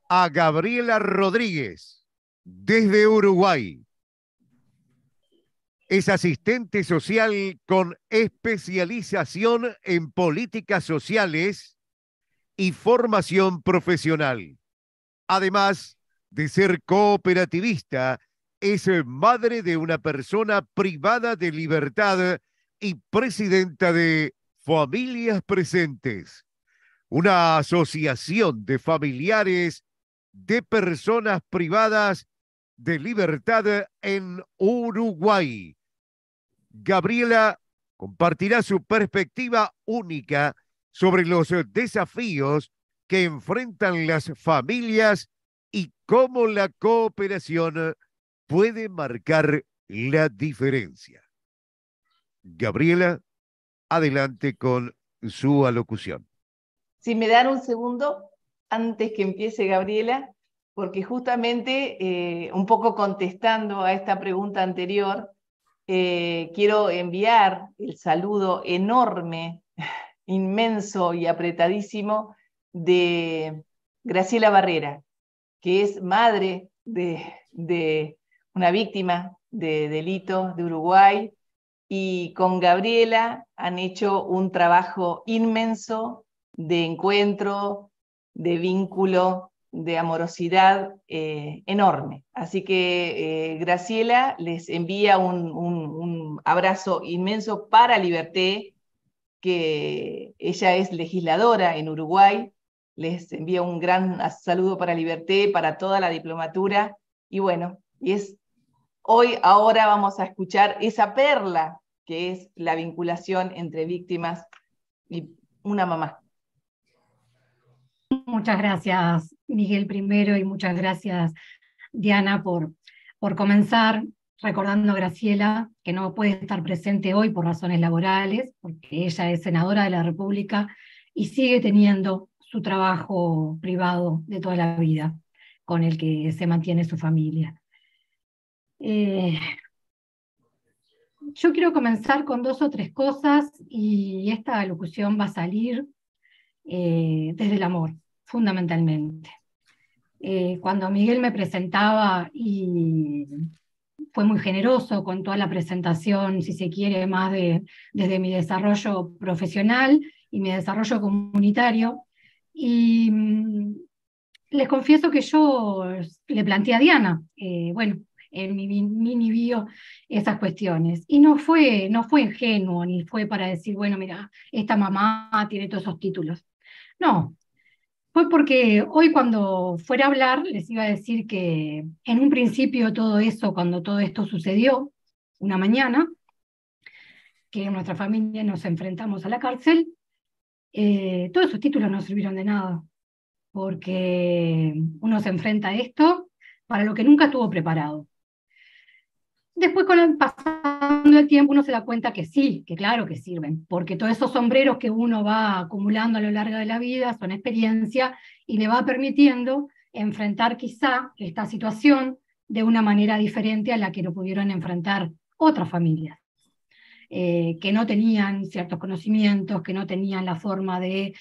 a Gabriela Rodríguez, desde Uruguay. Es asistente social con especialización en políticas sociales y formación profesional. Además de ser cooperativista, es madre de una persona privada de libertad y presidenta de Familias Presentes, una asociación de familiares de personas privadas de libertad en Uruguay. Gabriela compartirá su perspectiva única sobre los desafíos que enfrentan las familias y cómo la cooperación puede marcar la diferencia. Gabriela, adelante con su alocución. Si me dan un segundo, antes que empiece Gabriela, porque justamente, un poco contestando a esta pregunta anterior, quiero enviar el saludo enorme, inmenso y apretadísimo de Graciela Barrera, que es madre de una víctima de delitos de Uruguay, y con Gabriela han hecho un trabajo inmenso de encuentro, de vínculo, de amorosidad enorme. Así que Graciela les envía un abrazo inmenso para Liberté, que ella es legisladora en Uruguay. Les envía un gran saludo para Liberté, para toda la diplomatura. Y bueno, ahora vamos a escuchar esa perla que es la vinculación entre víctimas y una mamá. Muchas gracias, Miguel, primero, y muchas gracias, Diana, por comenzar recordando a Graciela, que no puede estar presente hoy por razones laborales, porque ella es senadora de la República y sigue teniendo su trabajo privado de toda la vida, con el que se mantiene su familia. Yo quiero comenzar con 2 o 3 cosas, y esta alocución va a salir desde el amor, fundamentalmente. Cuando Miguel me presentaba, y fue muy generoso con toda la presentación, si se quiere, más desde mi desarrollo profesional y mi desarrollo comunitario, y les confieso que yo le planteé a Diana, bueno, en mi mini bio, esas cuestiones. Y no fue ingenuo, ni fue para decir, bueno, mira, esta mamá tiene todos esos títulos. No, fue porque hoy, cuando fuera a hablar, les iba a decir que en un principio todo eso, cuando todo esto sucedió, una mañana, que en nuestra familia nos enfrentamos a la cárcel, todos esos títulos no sirvieron de nada, porque uno se enfrenta a esto para lo que nunca estuvo preparado. Después, pasando el tiempo, uno se da cuenta que sí, que claro que sirven, porque todos esos sombreros que uno va acumulando a lo largo de la vida son experiencia, y le va permitiendo enfrentar quizá esta situación de una manera diferente a la que lo pudieron enfrentar otras familias, que no tenían ciertos conocimientos, que no tenían la forma de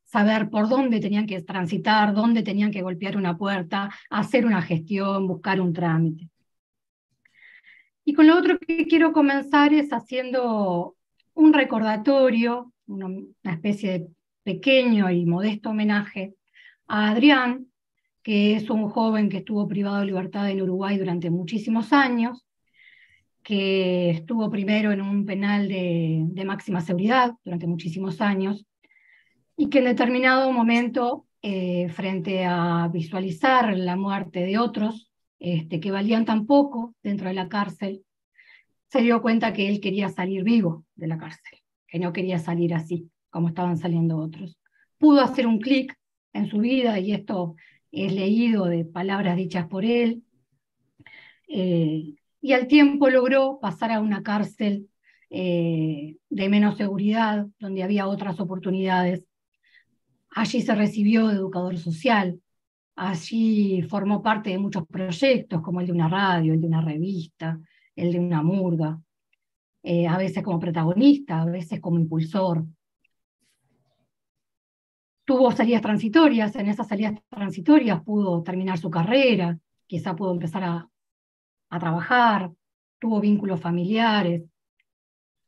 saber por dónde tenían que transitar, dónde tenían que golpear una puerta, hacer una gestión, buscar un trámite. Y con lo otro que quiero comenzar es haciendo un recordatorio, una especie de pequeño y modesto homenaje a Adrián, que es un joven que estuvo privado de libertad en Uruguay durante muchísimos años, que estuvo primero en un penal de máxima seguridad durante muchísimos años, y que en determinado momento, frente a visualizar la muerte de otros, que valían tan poco dentro de la cárcel, se dio cuenta que él quería salir vivo de la cárcel, que no quería salir así, como estaban saliendo otros. Pudo hacer un clic en su vida, y esto es leído de palabras dichas por él, y al tiempo logró pasar a una cárcel de menos seguridad, donde había otras oportunidades. Allí se recibió de educador social, allí formó parte de muchos proyectos, como el de una radio, el de una revista, el de una murga, a veces como protagonista, a veces como impulsor. Tuvo salidas transitorias, en esas salidas transitorias pudo terminar su carrera, quizá pudo empezar a trabajar, tuvo vínculos familiares,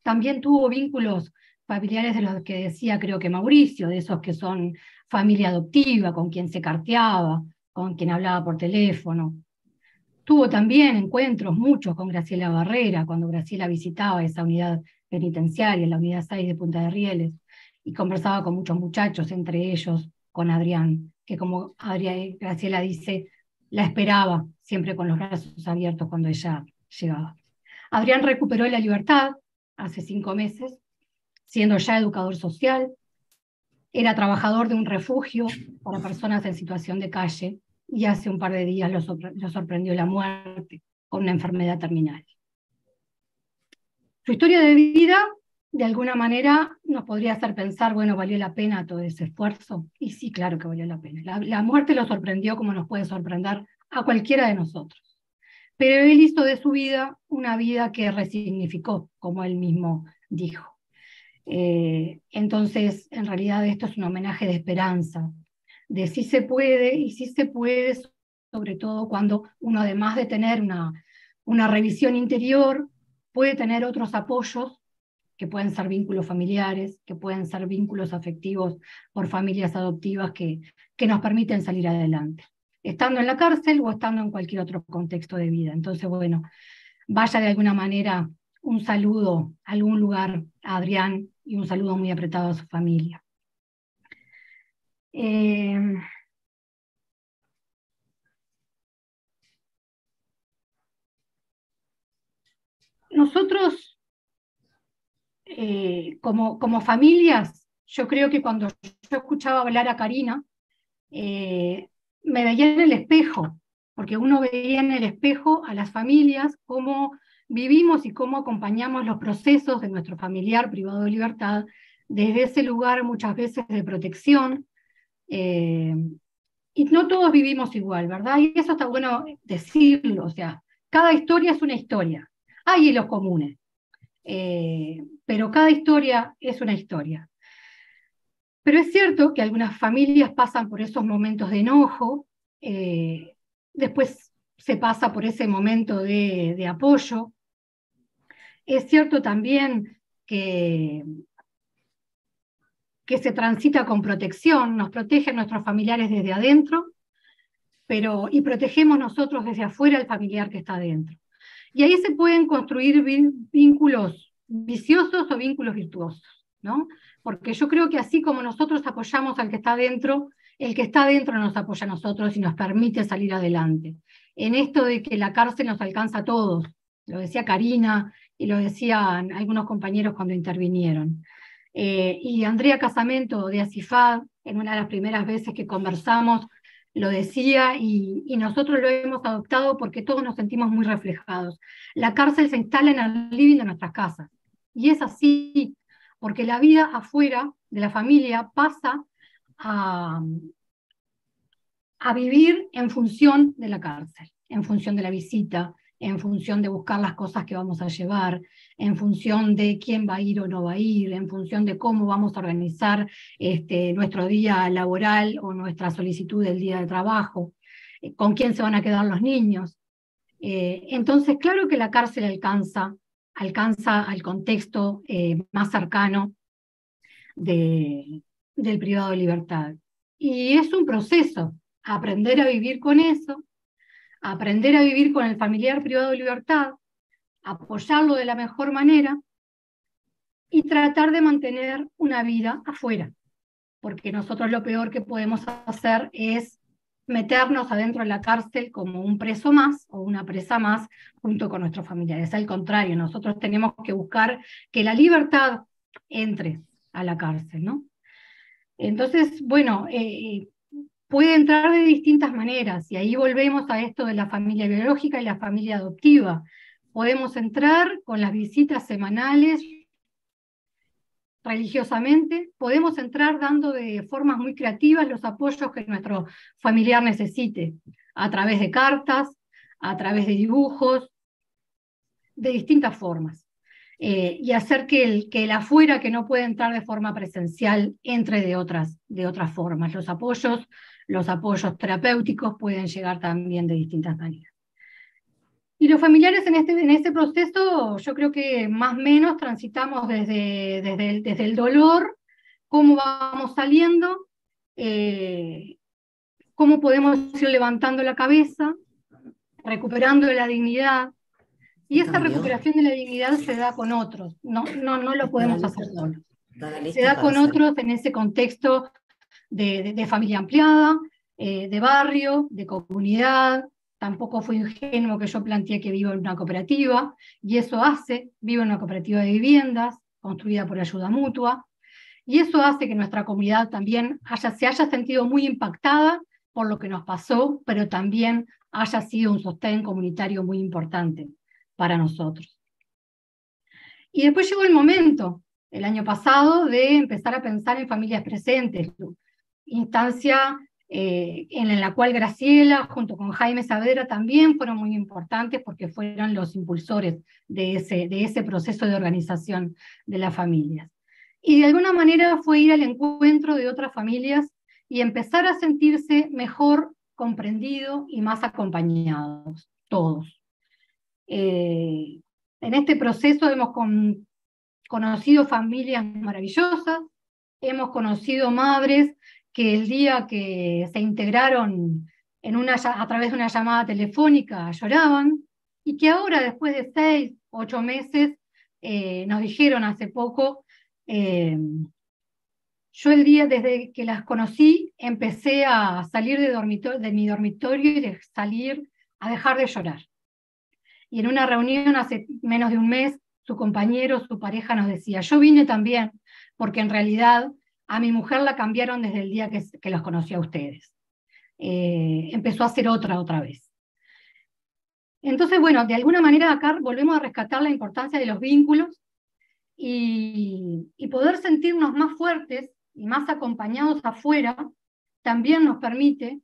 también tuvo vínculos familiares de los que decía creo que Mauricio, de esos que son familia adoptiva, con quien se carteaba, con quien hablaba por teléfono. Tuvo también encuentros, muchos, con Graciela Barrera, cuando Graciela visitaba esa unidad penitenciaria, la unidad 6 de Punta de Rieles, y conversaba con muchos muchachos, entre ellos con Adrián, que como Graciela dice, la esperaba siempre con los brazos abiertos cuando ella llegaba. Adrián recuperó la libertad hace 5 meses, siendo ya educador social, era trabajador de un refugio para personas en situación de calle, y hace un par de días lo sorprendió la muerte con una enfermedad terminal. Su historia de vida, de alguna manera, nos podría hacer pensar, bueno, ¿valió la pena todo ese esfuerzo? Y sí, claro que valió la pena. La muerte lo sorprendió como nos puede sorprender a cualquiera de nosotros. Pero él hizo de su vida una vida que resignificó, como él mismo dijo. Entonces, en realidad esto es un homenaje de esperanza, de sí se puede, y sí se puede, sobre todo cuando uno, además de tener una revisión interior, puede tener otros apoyos, que pueden ser vínculos familiares, que pueden ser vínculos afectivos por familias adoptivas que nos permiten salir adelante, estando en la cárcel o estando en cualquier otro contexto de vida. Entonces, bueno, vaya de alguna manera un saludo a algún lugar a Adrián y un saludo muy apretado a su familia. Nosotros, como familias, yo creo que cuando yo escuchaba hablar a Karina, me veía en el espejo, porque uno veía en el espejo a las familias cómo vivimos y cómo acompañamos los procesos de nuestro familiar privado de libertad desde ese lugar muchas veces de protección, y no todos vivimos igual, ¿verdad? Y eso está bueno decirlo, o sea, cada historia es una historia, hay hilos comunes, pero cada historia es una historia. Pero es cierto que algunas familias pasan por esos momentos de enojo, después se pasa por ese momento de apoyo. Es cierto también que se transita con protección, nos protegen nuestros familiares desde adentro, y protegemos nosotros desde afuera al familiar que está adentro. Y ahí se pueden construir vínculos viciosos o vínculos virtuosos, ¿no? Porque yo creo que así como nosotros apoyamos al que está adentro, el que está adentro nos apoya a nosotros y nos permite salir adelante. En esto de que la cárcel nos alcanza a todos, lo decía Karina y lo decían algunos compañeros cuando intervinieron. Y Andrea Casamento de ACIFAD, en una de las primeras veces que conversamos, lo decía, y nosotros lo hemos adoptado porque todos nos sentimos muy reflejados. La cárcel se instala en el living de nuestras casas, y es así, porque la vida afuera de la familia pasa a vivir en función de la cárcel, en función de la visita, en función de buscar las cosas que vamos a llevar, en función de quién va a ir o no va a ir, en función de cómo vamos a organizar nuestro día laboral o nuestra solicitud del día de trabajo, con quién se van a quedar los niños. Entonces, claro que la cárcel alcanza al contexto más cercano del privado de libertad. Y es un proceso, aprender a vivir con eso, aprender a vivir con el familiar privado de libertad, apoyarlo de la mejor manera y tratar de mantener una vida afuera, porque nosotros lo peor que podemos hacer es meternos adentro de la cárcel como un preso más o una presa más junto con nuestros familiares. Al contrario, nosotros tenemos que buscar que la libertad entre a la cárcel, ¿no? Entonces, bueno, puede entrar de distintas maneras, y ahí volvemos a esto de la familia biológica y la familia adoptiva. Podemos entrar con las visitas semanales religiosamente, podemos entrar dando de formas muy creativas los apoyos que nuestro familiar necesite, a través de cartas, a través de dibujos, de distintas formas. y hacer que el afuera, que no puede entrar de forma presencial, entre de otras formas. Los apoyos terapéuticos pueden llegar también de distintas maneras. Y los familiares en este proceso, yo creo que más o menos transitamos desde el dolor, cómo vamos saliendo, cómo podemos ir levantando la cabeza, recuperando la dignidad. Y esa recuperación de la dignidad se da con otros, no lo podemos hacer solos. Se da con otros en ese contexto de familia ampliada, de barrio, de comunidad. Tampoco fue ingenuo que yo planteé que vivo en una cooperativa, y eso vivo en una cooperativa de viviendas, construida por ayuda mutua, y eso hace que nuestra comunidad también se haya sentido muy impactada por lo que nos pasó, pero también haya sido un sostén comunitario muy importante para nosotros. Y después llegó el momento, el año pasado, de empezar a pensar en familias presentes, instancia en la cual Graciela, junto con Jaime Saavedra, también fueron muy importantes porque fueron los impulsores de ese proceso de organización de las familias. Y de alguna manera fue ir al encuentro de otras familias y empezar a sentirse mejor comprendidos y más acompañados, todos. En este proceso hemos conocido familias maravillosas, hemos conocido madres que el día que se integraron a través de una llamada telefónica lloraban, y que ahora, después de 6, 8 meses, nos dijeron hace poco, yo el día desde que las conocí empecé a salir de mi dormitorio y de salir a dejar de llorar. Y en una reunión hace menos de un mes, su compañero, su pareja nos decía, yo vine también porque en realidad a mi mujer la cambiaron desde el día que los conocí a ustedes. Empezó a ser otra vez. Entonces, bueno, de alguna manera acá volvemos a rescatar la importancia de los vínculos y poder sentirnos más fuertes y más acompañados afuera también nos permite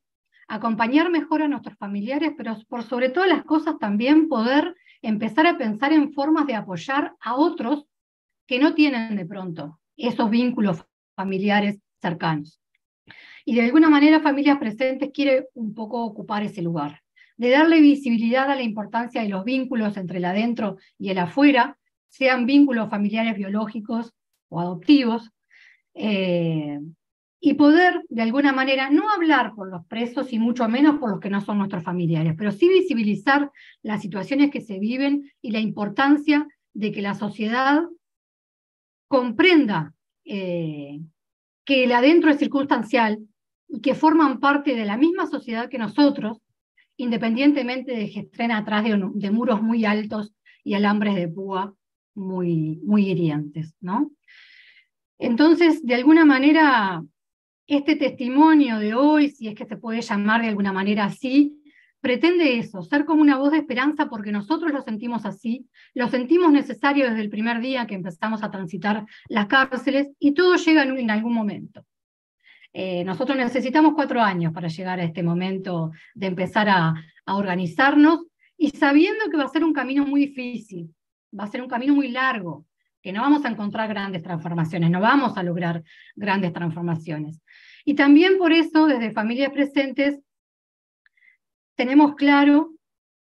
acompañar mejor a nuestros familiares, pero por sobre todas las cosas también poder empezar a pensar en formas de apoyar a otros que no tienen de pronto esos vínculos familiares cercanos. Y de alguna manera Familias Presentes quiere un poco ocupar ese lugar, de darle visibilidad a la importancia de los vínculos entre el adentro y el afuera, sean vínculos familiares biológicos o adoptivos, y poder, de alguna manera, no hablar por los presos y mucho menos por los que no son nuestros familiares, pero sí visibilizar las situaciones que se viven y la importancia de que la sociedad comprenda que el adentro es circunstancial y que forman parte de la misma sociedad que nosotros, independientemente de que estén atrás de muros muy altos y alambres de púa muy hirientes, ¿no? Entonces, de alguna manera, este testimonio de hoy, si es que se puede llamar de alguna manera así, pretende eso, ser como una voz de esperanza porque nosotros lo sentimos así, lo sentimos necesario desde el primer día que empezamos a transitar las cárceles, y todo llega en algún momento. Nosotros necesitamos 4 años para llegar a este momento de empezar a organizarnos, y sabiendo que va a ser un camino muy difícil, va a ser un camino muy largo, que no vamos a encontrar grandes transformaciones, no vamos a lograr grandes transformaciones. Y también por eso, desde Familias Presentes, tenemos claro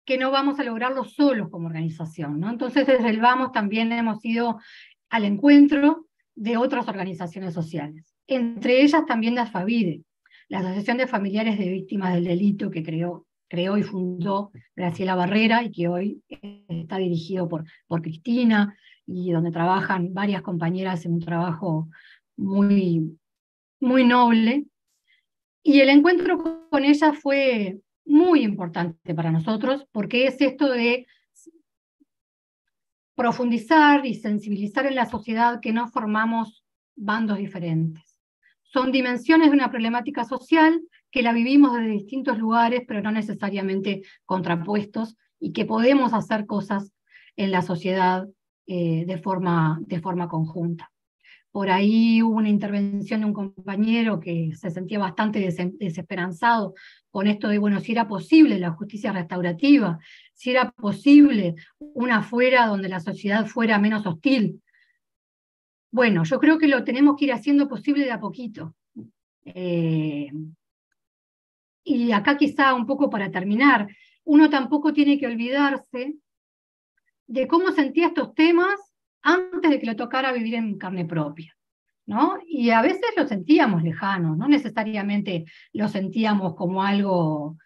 que no vamos a lograrlo solos como organización, ¿no? Entonces, desde el Vamos también hemos ido al encuentro de otras organizaciones sociales, entre ellas también la AFAVIDE, la Asociación de Familiares de Víctimas del Delito, que creó y fundó Graciela Barrera, y que hoy está dirigido por Cristina, y donde trabajan varias compañeras en un trabajo muy noble. Y el encuentro con ella fue muy importante para nosotros, porque es esto de profundizar y sensibilizar en la sociedad que no formamos bandos diferentes. Son dimensiones de una problemática social que la vivimos desde distintos lugares, pero no necesariamente contrapuestos, y que podemos hacer cosas en la sociedad de forma conjunta. Por ahí hubo una intervención de un compañero que se sentía bastante desesperanzado con esto de, bueno, si era posible la justicia restaurativa, si era posible una afuera donde la sociedad fuera menos hostil. Bueno, yo creo que lo tenemos que ir haciendo posible de a poquito. Y acá quizá un poco para terminar, uno tampoco tiene que olvidarse de cómo sentía estos temas antes de que lo tocara vivir en carne propia, ¿no? Y a veces lo sentíamos lejanos, no necesariamente lo sentíamos como algo,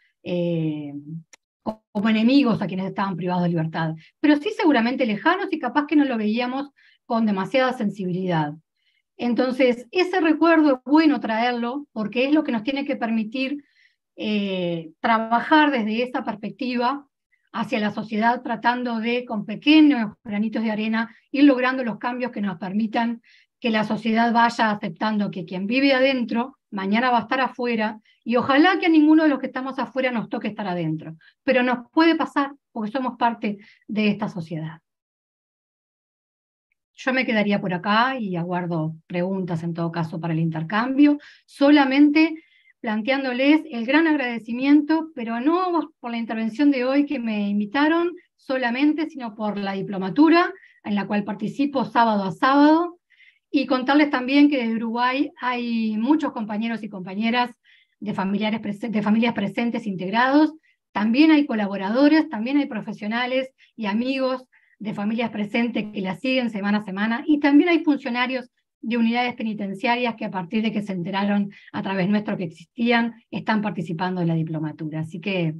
como enemigos a quienes estaban privados de libertad, pero sí seguramente lejanos y capaz que no lo veíamos con demasiada sensibilidad. Entonces, ese recuerdo es bueno traerlo porque es lo que nos tiene que permitir trabajar desde esa perspectiva hacia la sociedad, tratando de, con pequeños granitos de arena, ir logrando los cambios que nos permitan que la sociedad vaya aceptando que quien vive adentro, mañana va a estar afuera, y ojalá que a ninguno de los que estamos afuera nos toque estar adentro. Pero nos puede pasar porque somos parte de esta sociedad. Yo me quedaría por acá y aguardo preguntas en todo caso para el intercambio, solamente planteándoles el gran agradecimiento, pero no por la intervención de hoy que me invitaron solamente, sino por la diplomatura en la cual participo sábado a sábado, y contarles también que desde Uruguay hay muchos compañeros y compañeras de familias presentes integrados, también hay colaboradores, también hay profesionales y amigos de familias presentes que la siguen semana a semana, y también hay funcionarios de unidades penitenciarias que a partir de que se enteraron a través nuestro que existían, están participando de la diplomatura. Así que